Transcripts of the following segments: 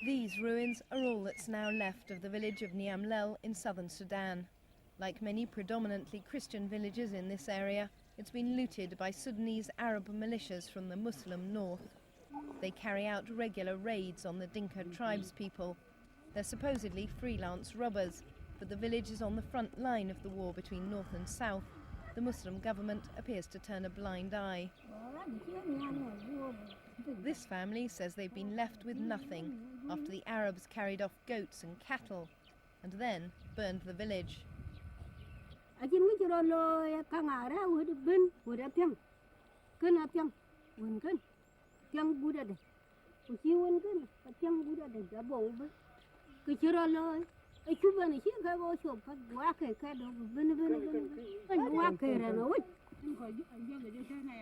These ruins are all that's now left of the village of Niamlel in southern Sudan. Like many predominantly Christian villages in this area, it's been looted by Sudanese Arab militias from the Muslim north. They carry out regular raids on the Dinka tribespeople. They're supposedly freelance robbers, but the village is on the front line of the war between north and south. The Muslim government appears to turn a blind eye. This family says they've been left with nothing after the Arabs carried off goats and cattle and then burned the village.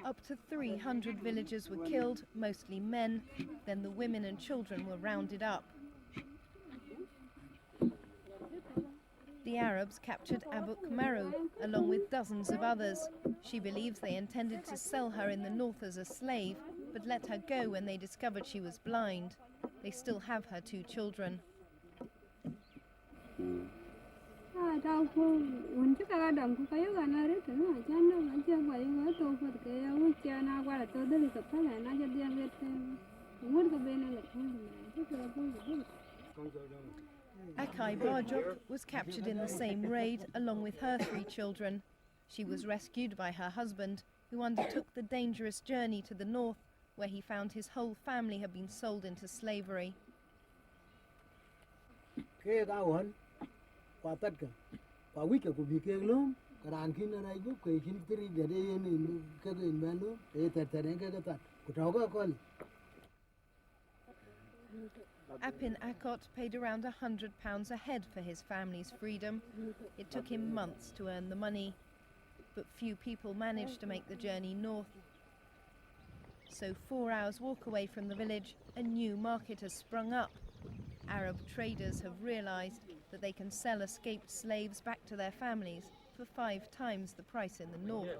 Up to 300 villagers were killed, mostly men. Then the women and children were rounded up. The Arabs captured Abu Kamaru, along with dozens of others. She believes they intended to sell her in the north as a slave, but let her go when they discovered she was blind. They still have her 2 children. Akai Barjok was captured in the same raid along with her 3 children. She was rescued by her husband, who undertook the dangerous journey to the north, where he found his whole family had been sold into slavery. Apin Akot paid around £100 a head for his family's freedom. It took him months to earn the money, but few people managed to make the journey north. So 4 hours walk away from the village, a new market has sprung up. Arab traders have realized that they can sell escaped slaves back to their families for 5 times the price in the north.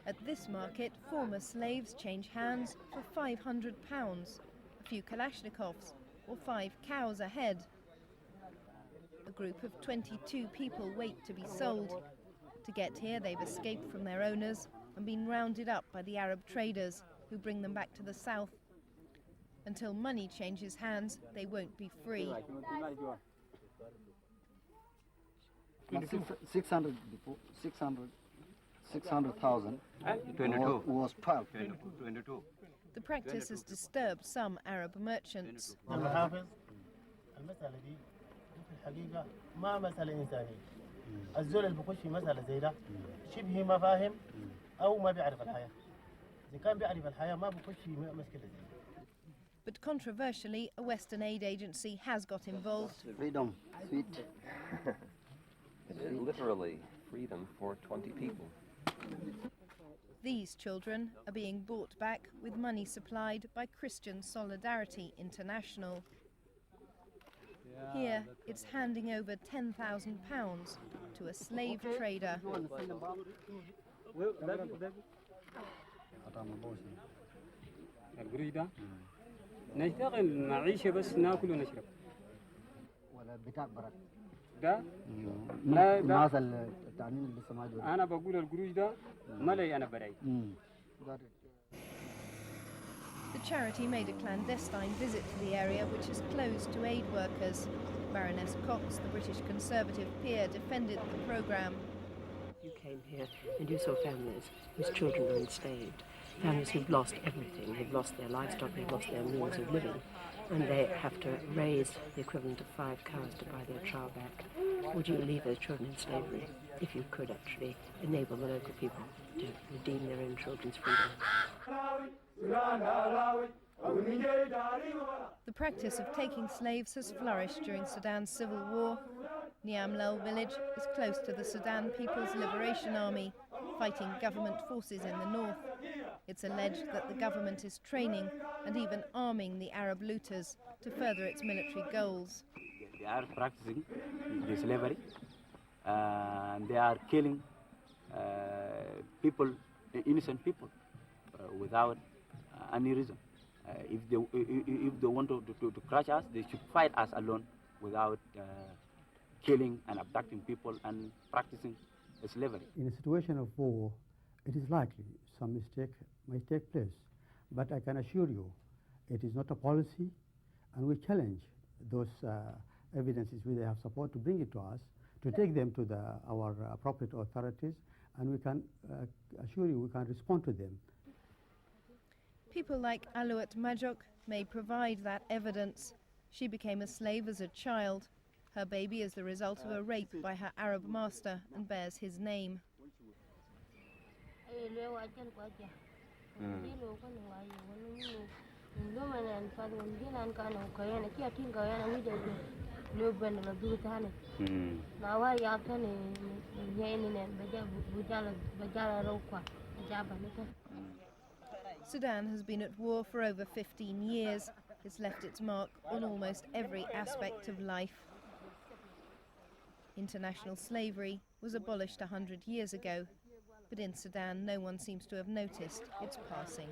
At this market, former slaves change hands for £500, a few Kalashnikovs or 5 cows a head. A group of 22 people wait to be sold. To get here, they've escaped from their owners and been rounded up by the Arab traders, who bring them back to the south. Until money changes hands, they won't be free. 600,000 was 12. 22. The practice has disturbed some Arab merchants. But controversially, a Western aid agency has got involved. Freedom, sweet. It is literally freedom for 20 people. These children are being bought back with money supplied by Christian Solidarity International. Here, it's handing over £10,000 to a slave trader. ده لا ده أنا بقول القروش ده ملي أنا براي. The charity made a clandestine visit to the area, which is closed to aid workers. Baroness Cox, the British Conservative peer, defended the programme. You came here and you saw families whose children are enslaved, families who've lost everything, they've lost their livestock, they've lost their means of living, and they have to raise the equivalent of 5 cows to buy their child back. Would you leave those children in slavery if you could actually enable the local people to redeem their own children's freedom? The practice of taking slaves has flourished during Sudan's civil war. Niamlel village is close to the Sudan People's Liberation Army, fighting government forces in the north. It's alleged that the government is training and even arming the Arab looters to further its military goals. They are practicing the slavery. They are killing people, innocent people, without any reason. If they want to crush us, they should fight us alone without killing and abducting people and practicing slavery. In a situation of war, it is likely some mistake may take place. But I can assure you, it is not a policy, and we challenge those evidences which they have support to bring it to us, to take them to our appropriate authorities, and we can assure you we can respond to them. People like Alouat Majok may provide that evidence. She became a slave as a child. Her baby is the result of a rape by her Arab master and bears his name. Sudan has been at war for over 15 years. It's left its mark on almost every aspect of life. International slavery was abolished 100 years ago, but in Sudan no one seems to have noticed its passing.